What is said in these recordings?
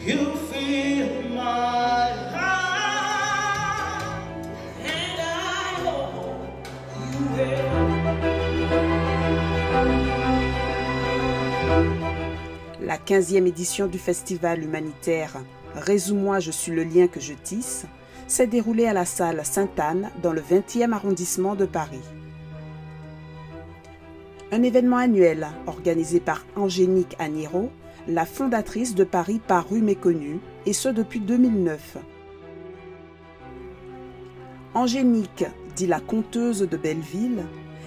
You fill my heart, and I hope you will. La 15e édition du festival humanitaire « Résous-moi, je suis le lien que je tisse » s'est déroulée à la salle Sainte-Anne dans le 20e arrondissement de Paris. Un événement annuel organisé par Angénique Agnero, la fondatrice de Paris par rue méconnue, et ce depuis 2009. Angénique, dit la conteuse de Belleville,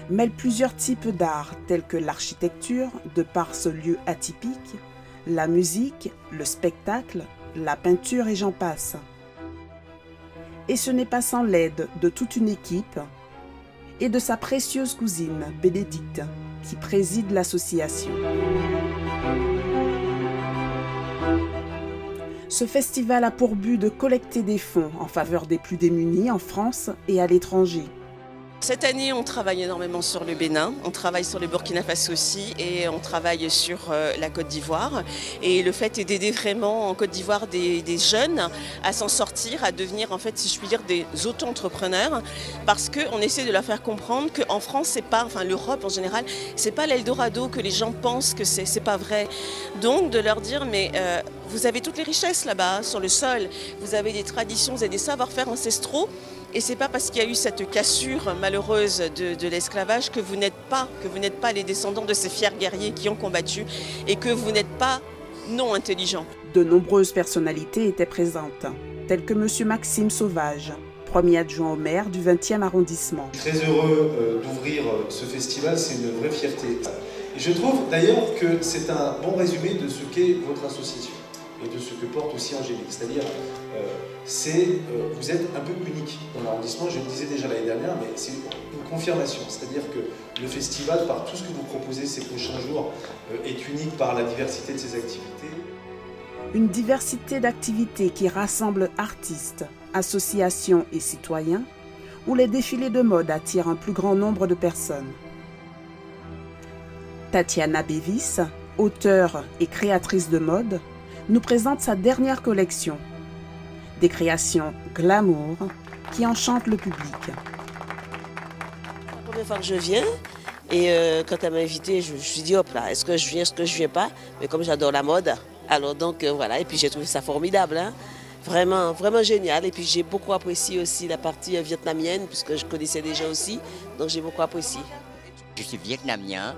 mêle plusieurs types d'art tels que l'architecture, de par ce lieu atypique, la musique, le spectacle, la peinture et j'en passe. Et ce n'est pas sans l'aide de toute une équipe et de sa précieuse cousine, Bénédicte, qui préside l'association. Ce festival a pour but de collecter des fonds en faveur des plus démunis en France et à l'étranger. Cette année, on travaille énormément sur le Bénin, on travaille sur le Burkina Faso aussi et on travaille sur la Côte d'Ivoire. Et le fait est d'aider vraiment en Côte d'Ivoire des jeunes à s'en sortir, à devenir en fait, si je puis dire, des auto-entrepreneurs, parce qu'on essaie de leur faire comprendre qu'en France, c'est pas, enfin l'Europe en général, c'est pas l'Eldorado que les gens pensent que c'est pas vrai. Donc de leur dire mais vous avez toutes les richesses là-bas sur le sol, vous avez des traditions, vous avez des savoir-faire ancestraux. Et c'est pas parce qu'il y a eu cette cassure malheureuse de l'esclavage que vous n'êtes pas les descendants de ces fiers guerriers qui ont combattu et que vous n'êtes pas non intelligents. De nombreuses personnalités étaient présentes, telles que M. Maxime Sauvage, premier adjoint au maire du 20e arrondissement. Très heureux d'ouvrir ce festival, c'est une vraie fierté. Et je trouve d'ailleurs que c'est un bon résumé de ce qu'est votre association et de ce que porte aussi Angénique. C'est-à-dire, vous êtes un peu unique dans l'arrondissement, je le disais déjà l'année dernière, mais c'est une confirmation. C'est-à-dire que le festival, par tout ce que vous proposez ces prochains jours, est unique par la diversité de ses activités. Une diversité d'activités qui rassemble artistes, associations et citoyens, où les défilés de mode attirent un plus grand nombre de personnes. Tatiana Bévis, auteure et créatrice de mode, nous présente sa dernière collection, des créations glamour qui enchantent le public. C'est la première fois que je viens et quand elle m'a invitée, je me suis dit hop là, est-ce que je viens, est-ce que je viens pas? Mais comme j'adore la mode, alors donc voilà, et puis j'ai trouvé ça formidable, hein? Vraiment, vraiment génial. Et puis j'ai beaucoup apprécié aussi la partie vietnamienne puisque je connaissais déjà aussi, donc j'ai beaucoup apprécié. Je suis vietnamien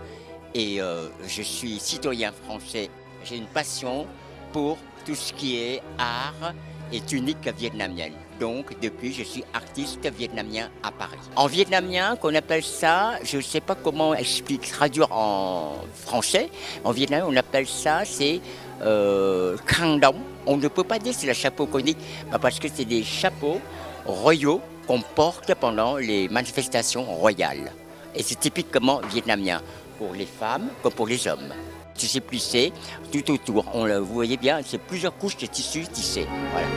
et je suis citoyen français. J'ai une passion pour tout ce qui est art et tunique vietnamienne. Donc, depuis, je suis artiste vietnamien à Paris. En vietnamien, qu'on appelle ça, je ne sais pas comment traduire en français. En vietnamien, on appelle ça, c'est khăn đóng. On ne peut pas dire c'est le chapeau conique, parce que c'est des chapeaux royaux qu'on porte pendant les manifestations royales. Et c'est typiquement vietnamien, pour les femmes comme pour les hommes. C'est plissé tout autour. Vous voyez bien, c'est plusieurs couches de tissu tissé. Voilà.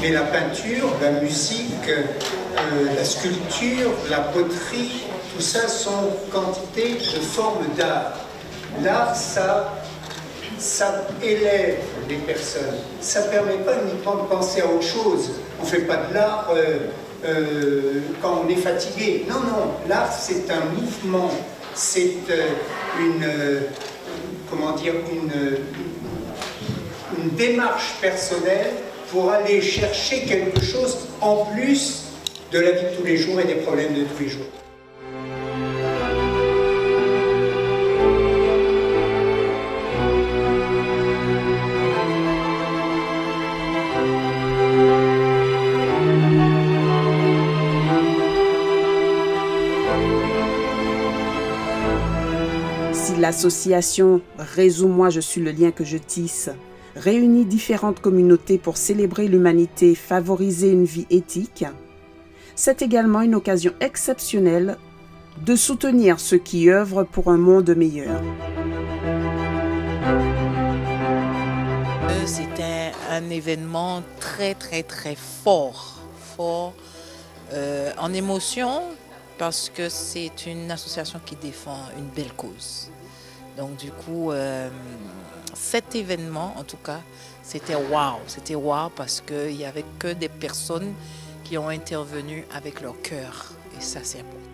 Mais la peinture, la musique, la sculpture, la poterie, tout ça sont quantité de formes d'art. L'art, ça élève les personnes. Ça ne permet pas uniquement de penser à autre chose. On ne fait pas de l'art quand on est fatigué. Non, non, l'art c'est un mouvement, c'est une démarche personnelle pour aller chercher quelque chose en plus de la vie de tous les jours et des problèmes de tous les jours. Si l'association « Résous-moi, je suis le lien que je tisse » réunit différentes communautés pour célébrer l'humanité et favoriser une vie éthique, c'est également une occasion exceptionnelle de soutenir ceux qui œuvrent pour un monde meilleur. C'était un événement très fort en émotion, parce que c'est une association qui défend une belle cause. Donc du coup, cet événement, en tout cas, c'était wow parce qu'il n'y avait que des personnes qui ont intervenu avec leur cœur, et ça c'est important.